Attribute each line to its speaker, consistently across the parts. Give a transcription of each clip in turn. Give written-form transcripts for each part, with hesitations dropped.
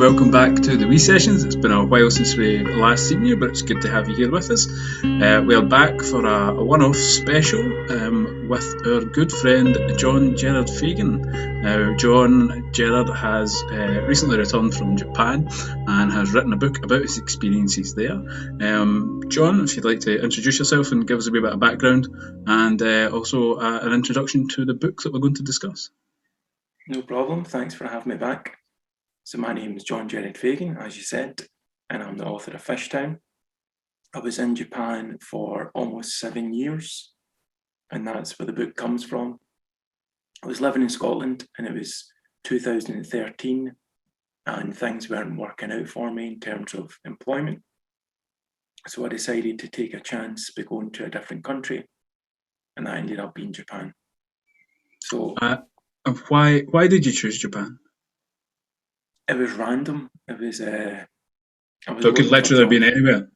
Speaker 1: Welcome back to the wee sessions. It's been a while since we last seen you, but it's good to have you here with us. We're back for a one-off special with our good friend John Gerard Fagan. Now, John Gerard has recently returned from Japan and has written a book about his experiences there. John, if you'd like to introduce yourself and give us a wee bit of background and also an introduction to the book that we're going to discuss.
Speaker 2: No problem. Thanks for having me back. So my name is John Gerard Fagan, as you said, and I'm the author of Fishtown. I was in Japan for almost 7 years, and that's where the book comes from. I was living in Scotland, and it was 2013, and things weren't working out for me in terms of employment. So I decided to take a chance by going to a different country, and I ended up being Japan. So
Speaker 1: why did you choose Japan?
Speaker 2: it was random. It was.
Speaker 1: So it could literally have been anywhere.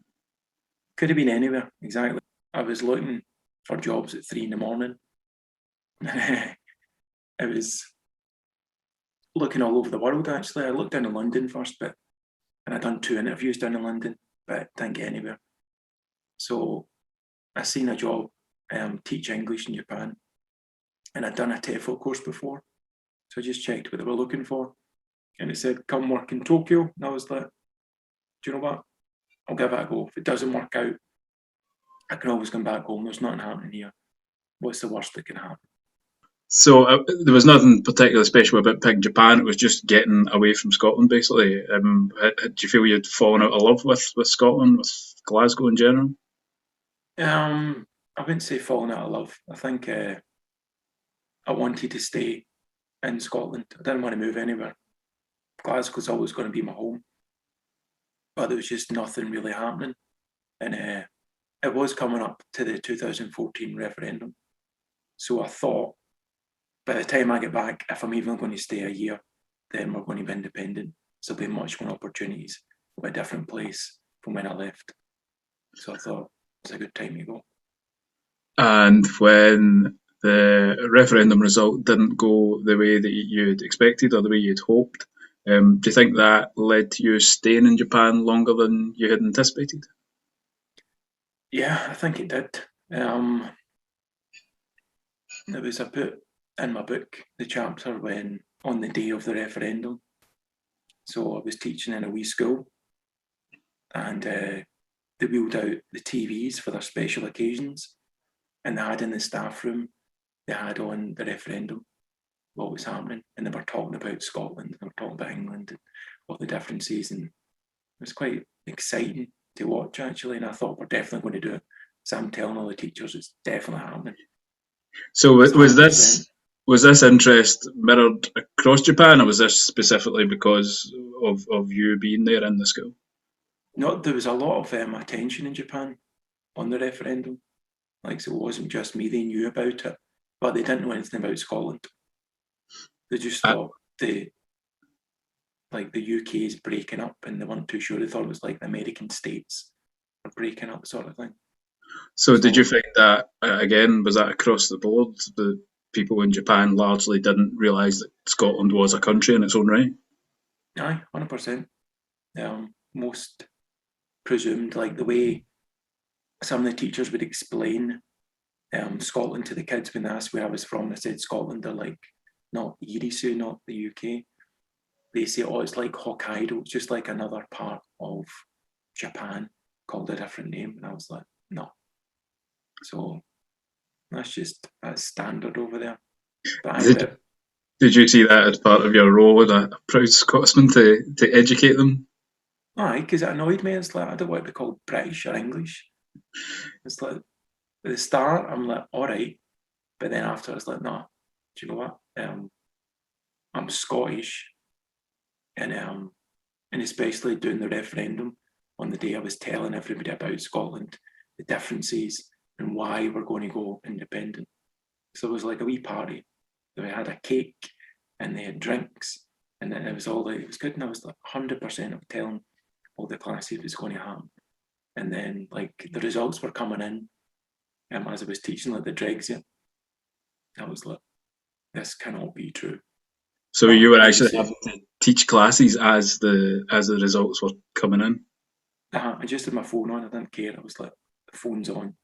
Speaker 2: Could have been anywhere, exactly. I was looking for jobs at 3 a.m. It was looking all over the world, actually. I looked down in London first, and I'd done 2 interviews down in London, but didn't get anywhere. So I seen a job teach English in Japan, and I'd done a TEFL course before. So I just checked what they were looking for. And it said, come work in Tokyo. And I was like, do you know what? I'll give it a go. If it doesn't work out, I can always come back home. There's nothing happening here. What's the worst that can happen?
Speaker 1: So there was nothing particularly special about picking Japan. It was just getting away from Scotland, basically. Did you feel you'd fallen out of love with Scotland, with Glasgow in general?
Speaker 2: I wouldn't say falling out of love. I think I wanted to stay in Scotland. I didn't want to move anywhere. Glasgow's always going to be my home, but there was just nothing really happening. And it was coming up to the 2014 referendum. So I thought, by the time I get back, if I'm even going to stay a year, then we're going to be independent. So there'll be much more opportunities of a different place from when I left. So I thought it's a good time to go.
Speaker 1: And when the referendum result didn't go the way that you'd expected or the way you'd hoped, do you think that led to you staying in Japan longer than you had anticipated?
Speaker 2: Yeah, I think it did. It was I put in my book the chapter when on the day of the referendum. So I was teaching in a wee school, and they wheeled out the TVs for their special occasions, and they had in the staff room, they had on the referendum, what was happening, and they were talking about Scotland, they were talking about England and all the differences, and it was quite exciting to watch, actually, and I thought we're definitely going to do it. So I'm telling all the teachers it's definitely happening.
Speaker 1: So was this interest mirrored across Japan, or was this specifically because of you being there in the school?
Speaker 2: No, there was a lot of attention in Japan on the referendum. Like, so it wasn't just me, they knew about it, but they didn't know anything about Scotland. They just thought the UK is breaking up, and they weren't too sure. They thought it was like the American states are breaking up, sort of thing.
Speaker 1: So did you find that, again, was that across the board? The people in Japan largely didn't realise that Scotland was a country in its own right?
Speaker 2: Aye, 100%. Most presumed, like the way some of the teachers would explain Scotland to the kids when they asked where I was from. They said Scotland, they're like, not Irisu, not the UK. They say, oh, it's like Hokkaido. It's just like another part of Japan called a different name. And I was like, no. So that's standard over there. But
Speaker 1: did you see that as part of your role as a proud Scotsman to educate them?
Speaker 2: Aye, because it annoyed me. It's like, I don't want to be called British or English. It's like, at the start, I'm like, all right. But then after, I was like, no, do you know what? I'm Scottish. And especially doing the referendum on the day I was telling everybody about Scotland, the differences and why we're going to go independent. So it was like a wee party. We had a cake and they had drinks, and then it was good. And I was like 100% of telling all the classes was going to happen. And then like the results were coming in as I was teaching, like the Drexit. I was like, this cannot be true.
Speaker 1: So you were actually having teach classes as the results were coming in?
Speaker 2: I just had my phone on. I didn't care. I was like, the phone's on,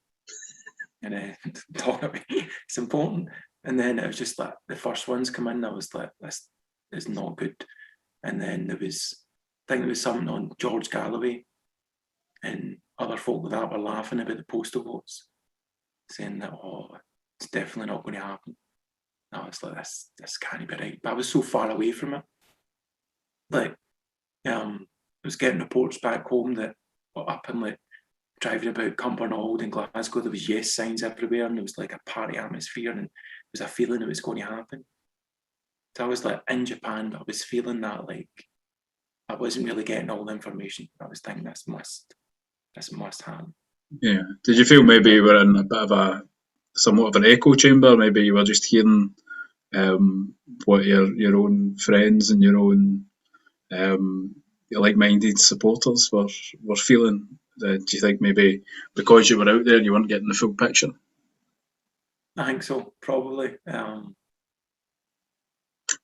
Speaker 2: and talk at me. It's important. And then it was just like the first ones come in. I was like, this is not good. And then I think there was something on George Galloway, and other folk like that were laughing about the postal votes, saying that, oh, it's definitely not going to happen. And I was like, this can't be right. But I was so far away from it. Like, I was getting reports back home that up in like driving about Cumbernauld and Glasgow, there was yes signs everywhere, and there was like a party atmosphere, and there was a feeling it was going to happen. So I was like in Japan, but I was feeling that like I wasn't really getting all the information. I was thinking this must happen.
Speaker 1: Yeah. Did you feel maybe you were in a bit of somewhat of an echo chamber? Maybe you were just hearing what your own friends and your own like-minded supporters were feeling. Do you think maybe because you were out there, you weren't getting the full picture?
Speaker 2: I think so, probably.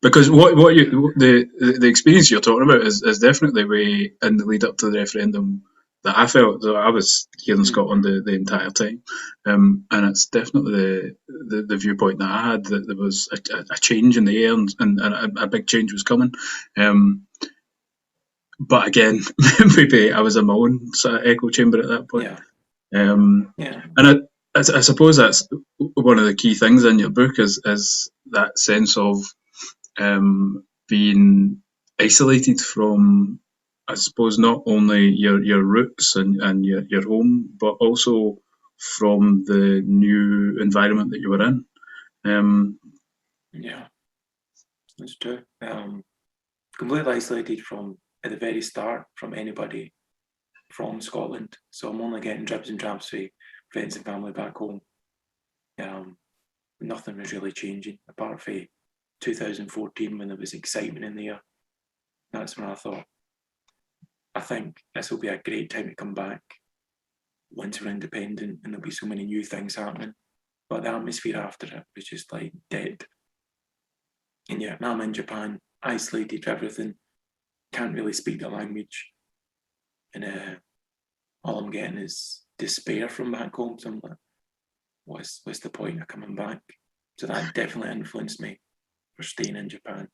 Speaker 1: Because the experience you're talking about is definitely way in the lead up to the referendum that I felt that I was here in Scotland the entire time, and it's definitely the viewpoint that I had, that there was a change in the air, and a big change was coming. But again, maybe I was in my own sort of echo chamber at that point.
Speaker 2: Yeah.
Speaker 1: And I suppose that's one of the key things in your book is that sense of being isolated from, I suppose, not only your roots and your home, but also from the new environment that you were in.
Speaker 2: Yeah, that's true. Completely isolated from, at the very start, from anybody from Scotland. So I'm only getting dribs and drabs for friends and family back home. Nothing was really changing apart from 2014 when there was excitement in the air. That's when I thought, I think this will be a great time to come back once we're independent, and there'll be so many new things happening. But the atmosphere after it was just like dead. And yeah, now I'm in Japan, isolated from everything, can't really speak the language, and all I'm getting is despair from back home. So I'm like, what's the point of coming back? So that definitely influenced me for staying in Japan.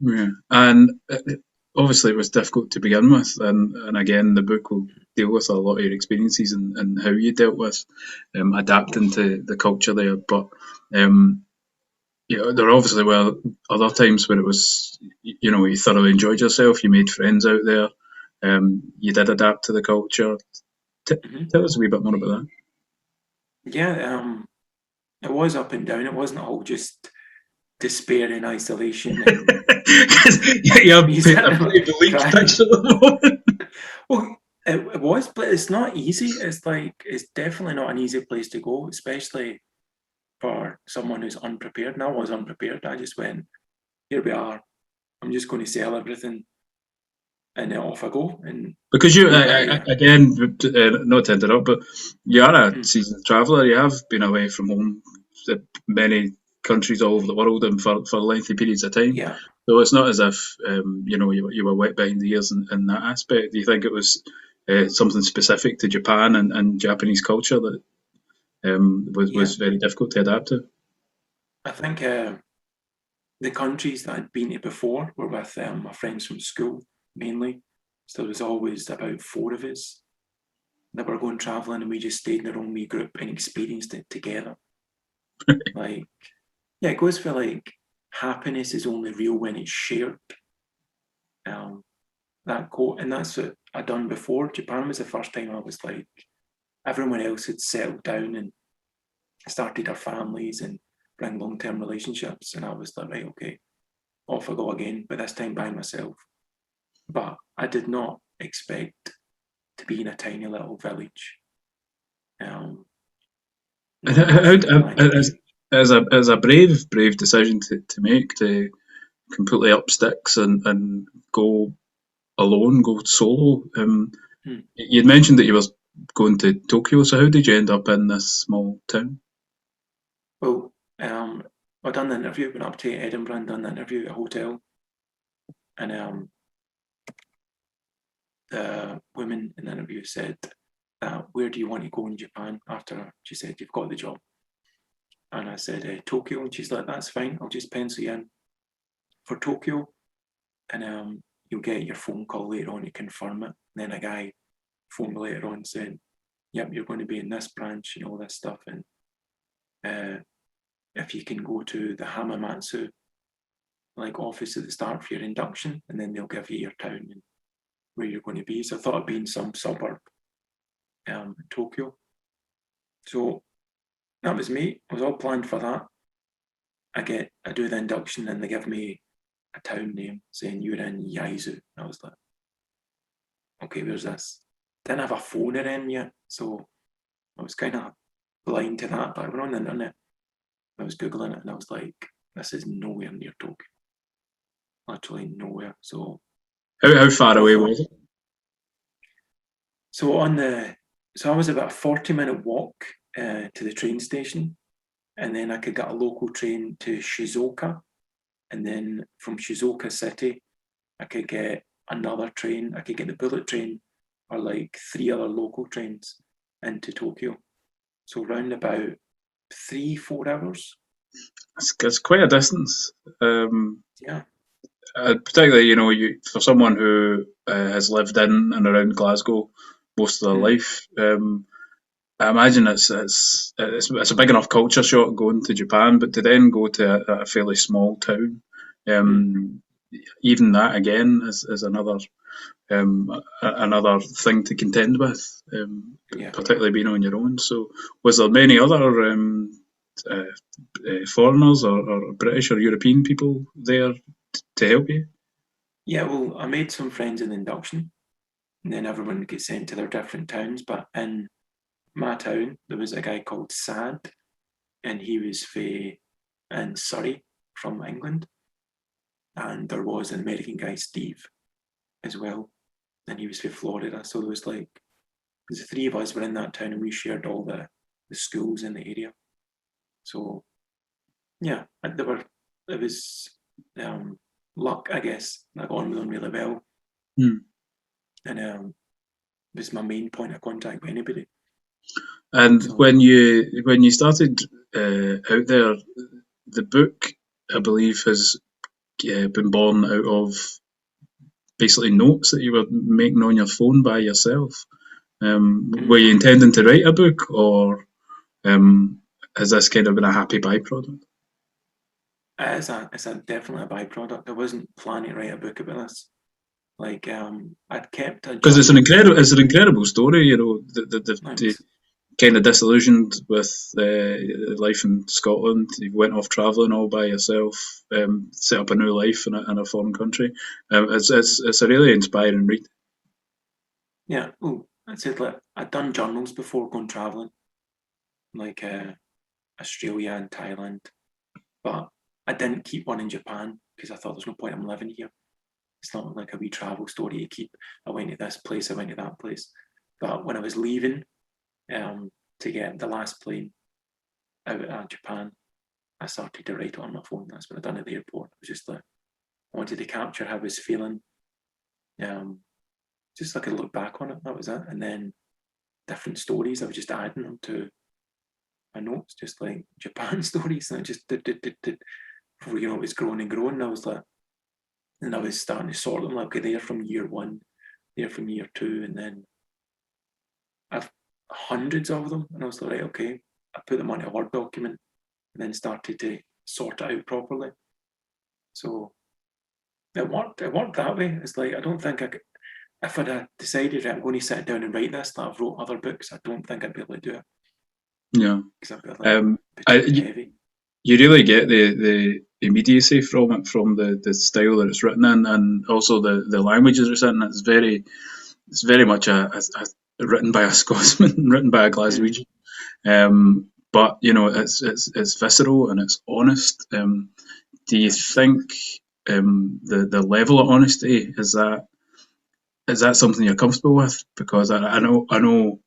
Speaker 1: Yeah, and obviously it was difficult to begin with, and again the book will deal with a lot of your experiences and how you dealt with adapting to the culture there. But there obviously were other times where it was, you thoroughly enjoyed yourself, you made friends out there, you did adapt to the culture. Tell us a wee bit more about that.
Speaker 2: Yeah, it was up and down. It wasn't all just despair and isolation. And
Speaker 1: yeah, a pretty bleak picture at the moment.
Speaker 2: Well, it was, but it's not easy. It's definitely not an easy place to go, especially for someone who's unprepared. And I was unprepared. I just went, here we are. I'm just going to sell everything, and then off I go. And
Speaker 1: because you, again, not to interrupt, but you are a seasoned traveller. You have been away from home to many countries all over the world and for lengthy periods of time.
Speaker 2: Yeah.
Speaker 1: So it's not as if you were wet behind the ears in that aspect. Do you think it was something specific to Japan and Japanese culture that was very difficult to adapt to?
Speaker 2: I think the countries that I'd been to before were with my friends from school mainly. So there was always about 4 of us that were going travelling, and we just stayed in our own wee group and experienced it together. It goes for like happiness is only real when it's shared. That quote, and that's what I'd done before. Japan was the first time I was like, everyone else had settled down and started their families and bring long-term relationships, and I was like, right, okay, off I go again, but this time by myself. But I did not expect to be in a tiny little village.
Speaker 1: As a brave decision to make, to completely up sticks and go alone, go solo. You'd mentioned that you were going to Tokyo, so how did you end up in this small town?
Speaker 2: Well, I done the interview, went up to Edinburgh and done the interview at a hotel. And the woman in the interview said, where do you want to go in Japan? After she said, you've got the job. And I said, Tokyo. And she's like, that's fine. I'll just pencil you in for Tokyo. And you'll get your phone call later on to confirm it. And then a guy phoned me later on saying, yep, you're going to be in this branch and all this stuff. And if you can go to the Hamamatsu office at the start for your induction, and then they'll give you your town and where you're going to be. So I thought it'd be in some suburb in Tokyo. So that was me. I was all planned for that. I do the induction and they give me a town name saying you're in Yaizu. I was like, okay, where's this? Didn't have a phone or anything yet, so I was kind of blind to that. But I went on the internet, I was Googling it, and I was like, this is nowhere near Tokyo. Literally nowhere. So
Speaker 1: How far away was it?
Speaker 2: So I was about a 40-minute walk to the train station, and then I could get a local train to Shizuoka, and then from Shizuoka City, I could get another train. I could get the bullet train or 3 other local trains into Tokyo. So round about 3-4 hours.
Speaker 1: It's quite a distance.
Speaker 2: Yeah.
Speaker 1: Particularly, for someone who has lived in and around Glasgow most of their life, I imagine it's a big enough culture shock going to Japan, but to then go to a fairly small town, even that again is another thing to contend with, particularly being on your own. So, was there many other foreigners or British or European people there to help you?
Speaker 2: Yeah, well, I made some friends in the induction, and then everyone gets sent to their different towns. But in my town, there was a guy called Sad, and he was in Surrey from England. And there was an American guy, Steve, as well, and he was from Florida. So there was the 3 of us were in that town, and we shared all the schools in the area. So yeah, it was luck, I guess. I got on with them really well, and it was my main point of contact with anybody.
Speaker 1: And when you started out there, the book, I believe, has been born out of basically notes that you were making on your phone by yourself. Were you intending to write a book, or has this kind of been a happy byproduct?
Speaker 2: It's definitely a byproduct. I wasn't planning to write a book about this. I'd kept a job.
Speaker 1: Because it's an incredible story, the kind of disillusioned with life in Scotland. You went off travelling all by yourself, set up a new life in a foreign country. It's a really inspiring read.
Speaker 2: Yeah. Oh, I said I'd done journals before going travelling, Australia and Thailand, but I didn't keep one in Japan because I thought there's no point I'm living here. It's not like a wee travel story to keep. I went to this place, I went to that place. But when I was leaving to get the last plane out of Japan, I started to write it on my phone. That's what I done at the airport. It was just I wanted to capture how I was feeling. Just so I could look back on it. That was it. And then different stories, I was just adding them to my notes, just like Japan stories. And I just did. Before it was growing and growing. And I was starting to sort them. Okay, they're from year 1, they're from year 2, and then I've hundreds of them. And I was like, right, okay. I put them on a Word document and then started to sort it out properly. So it worked that way. It's I don't think I could, if I'd decided I'm going to sit down and write this, that I've wrote other books, I don't think I'd be able to do it.
Speaker 1: Yeah.
Speaker 2: Because I'd be heavy.
Speaker 1: You really get the immediacy from it, from the style that it's written in, and also the languages it's in. It's very much a written by a Scotsman, written by a Glaswegian. But it's visceral and it's honest. Do you think the level of honesty is that something you're comfortable with? Because I know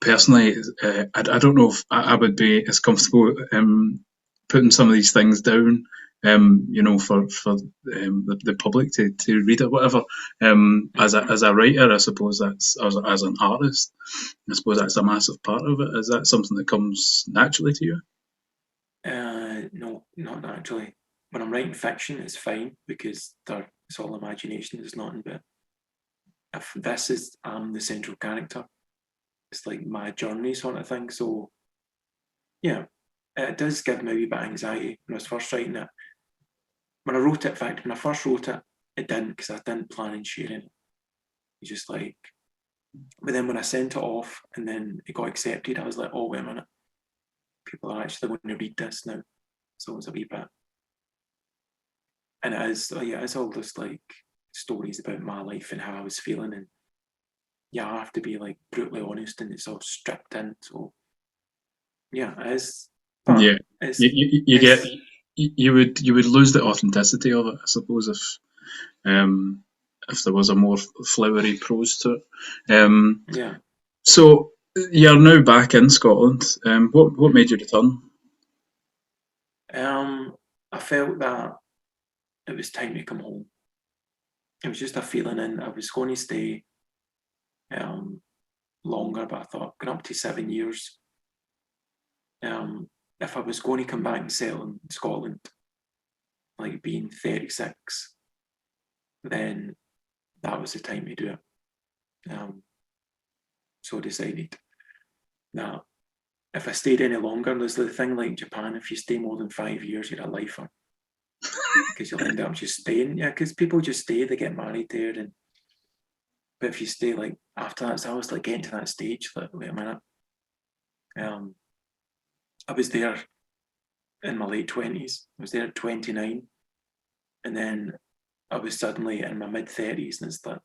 Speaker 1: personally, I don't know if I would be as comfortable putting some of these things down for the public to read or whatever. As a writer, I suppose that's as an artist, I suppose that's a massive part of it. Is that something that comes naturally to you?
Speaker 2: No, not naturally. When I'm writing fiction, it's fine because it's all imagination. There's nothing but if this is I'm the central character. It's like my journey sort of thing. So yeah, it does give me a wee bit of anxiety when I was first writing it. When I wrote it, in fact, when I first wrote it, it didn't because I didn't plan on sharing it. It's just like, but then when I sent it off and then it got accepted, I was like, oh, wait a minute. People are actually going to read this now. So it's a wee bit. And it's all just like stories about my life and how I was feeling. And yeah, I have to be like brutally honest and it's all stripped in. So yeah, it is.
Speaker 1: Yeah, you would lose the authenticity of it, I suppose, if there was a more flowery prose to it.
Speaker 2: Yeah.
Speaker 1: So you're now back in Scotland. What made you return?
Speaker 2: I felt that it was time to come home. It was just a feeling, and I was going to stay longer, but I thought going up to 7 years. If I was going to come back and settle in Scotland, like being 36, then that was the time to do it. So I decided that if I stayed any longer, there's the thing like Japan, if you stay more than 5 years, you're a lifer. Because you'll end up just staying. Yeah, because people just stay, they get married there. But if you stay like after that, so I was like getting to that stage, like, wait a minute. I was there in my late 20s. I was there at 29. And then I was suddenly in my mid 30s. And it's like,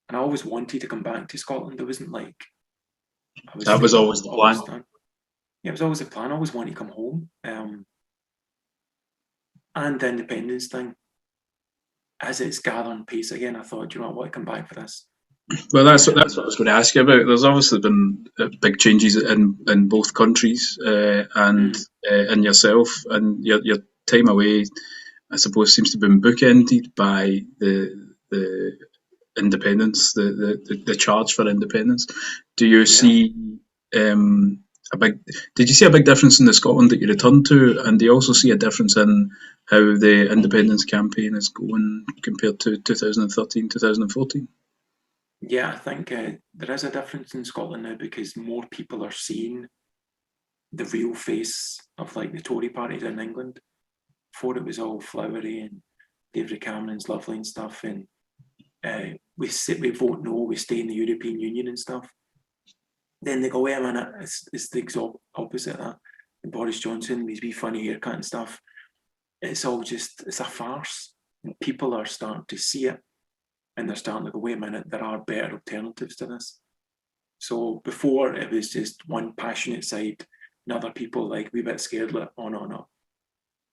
Speaker 2: and I always wanted to come back to Scotland. It wasn't like
Speaker 1: That was always the plan.
Speaker 2: Yeah, it was always a plan. I always wanted to come home. And the independence thing, as it's gathering pace again, I thought, you know, I want to come back for this.
Speaker 1: Well, that's what I was going to ask you about. There's obviously been big changes in both countries, and in yourself, and your time away, I suppose, seems to have been bookended by the independence, the charge for independence. Do you see Did you see a big difference in the Scotland that you returned to, and do you also see a difference in how the independence campaign is going compared to 2013, 2014?
Speaker 2: Yeah, I think there is a difference in Scotland now because more people are seeing the real face of like the Tory party in England. Before it was all flowery and David Cameron's lovely and stuff, and we vote no, we stay in the European Union and stuff. Then they go, wait a minute, it's the exact opposite of that. And Boris Johnson, with his wee funny haircut and stuff, it's all just, it's a farce. And people are starting to see it. And they're starting to go, wait a minute, there are better alternatives to this. So before it was just one passionate side, and other people like a wee bit scared, like, oh no.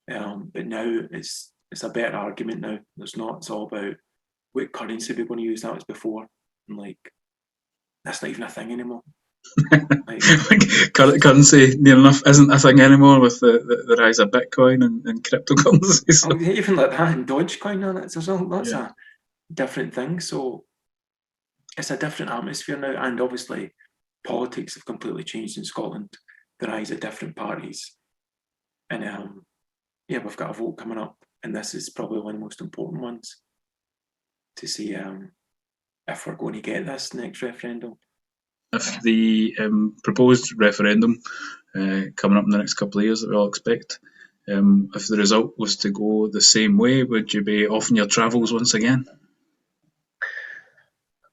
Speaker 2: But now it's a better argument now. There's not, it's all about what currency we're going to use. That was before. And like, that's not even a thing anymore.
Speaker 1: Like, currency near enough isn't a thing anymore with the rise of Bitcoin and cryptocurrency. So.
Speaker 2: Oh, even like that and Dogecoin on it. There's all lots of different things. So it's a different atmosphere now. And obviously politics have completely changed in Scotland. The rise of different parties. And we've got a vote coming up. And this is probably one of the most important ones to see if we're going to get this next referendum.
Speaker 1: If the proposed referendum coming up in the next couple of years that we all expect, if the result was to go the same way, would you be off on your travels once again?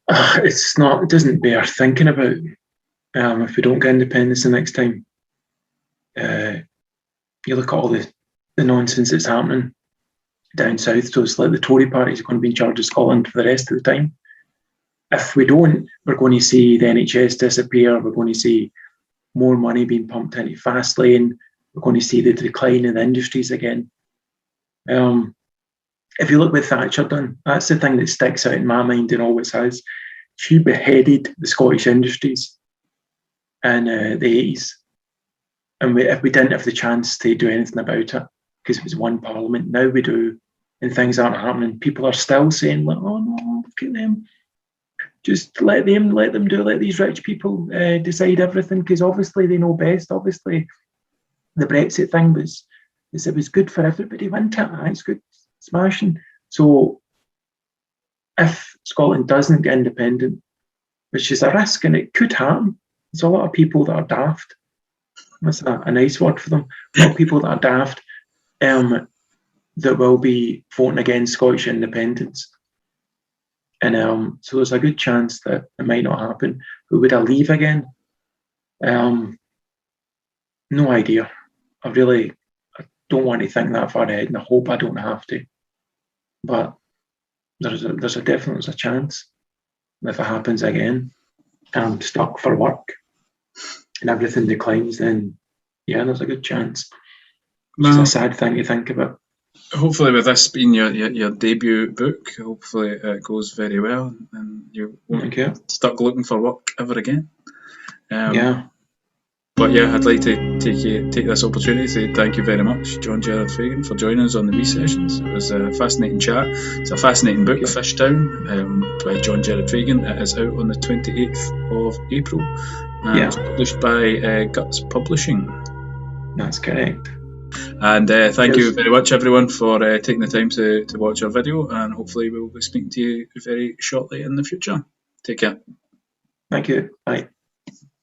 Speaker 2: It's not. It doesn't bear thinking about. If we don't get independence the next time, you look at all the nonsense that's happening down south. So it's like the Tory party is going to be in charge of Scotland for the rest of the time. If we don't, we're going to see the NHS disappear. We're going to see more money being pumped into fast lane. We're going to see the decline in the industries again. If you look what Thatcher done, that's the thing that sticks out in my mind and always has. She beheaded the Scottish industries in the 80s. And if we didn't have the chance to do anything about it, because it was one parliament. Now we do, and things aren't happening. People are still saying, like, oh no, look at them. Just let them do. Let these rich people decide everything, because obviously they know best. Obviously, the Brexit thing was good for everybody, wasn't it? It's good, smashing. So if Scotland doesn't get independent, which is a risk, and it could happen, there's a lot of people that are daft. That's a nice word for them. A lot of people that are daft that will be voting against Scottish independence. And so there's a good chance that it might not happen. But would I leave again? No idea. I don't want to think that far ahead, and I hope I don't have to. But there's a chance. If it happens again, and I'm stuck for work, and everything declines, then yeah, there's a good chance. Which is a sad thing to think about.
Speaker 1: Hopefully, with this being your debut book, hopefully it goes very well, and you won't get stuck looking for work ever again.
Speaker 2: Yeah.
Speaker 1: But yeah, I'd like to take this opportunity to say thank you very much, John Gerard Fagan, for joining us on the Wee Sessions. It was a fascinating chat. It's a fascinating book, Fishtown, by John Gerard Fagan. It is out on the 28th of April, and it's published by Guts Publishing.
Speaker 2: That's correct.
Speaker 1: And thank you very much, everyone, for taking the time to watch our video, and hopefully we'll be speaking to you very shortly in the future. Take care.
Speaker 2: Thank you. Bye.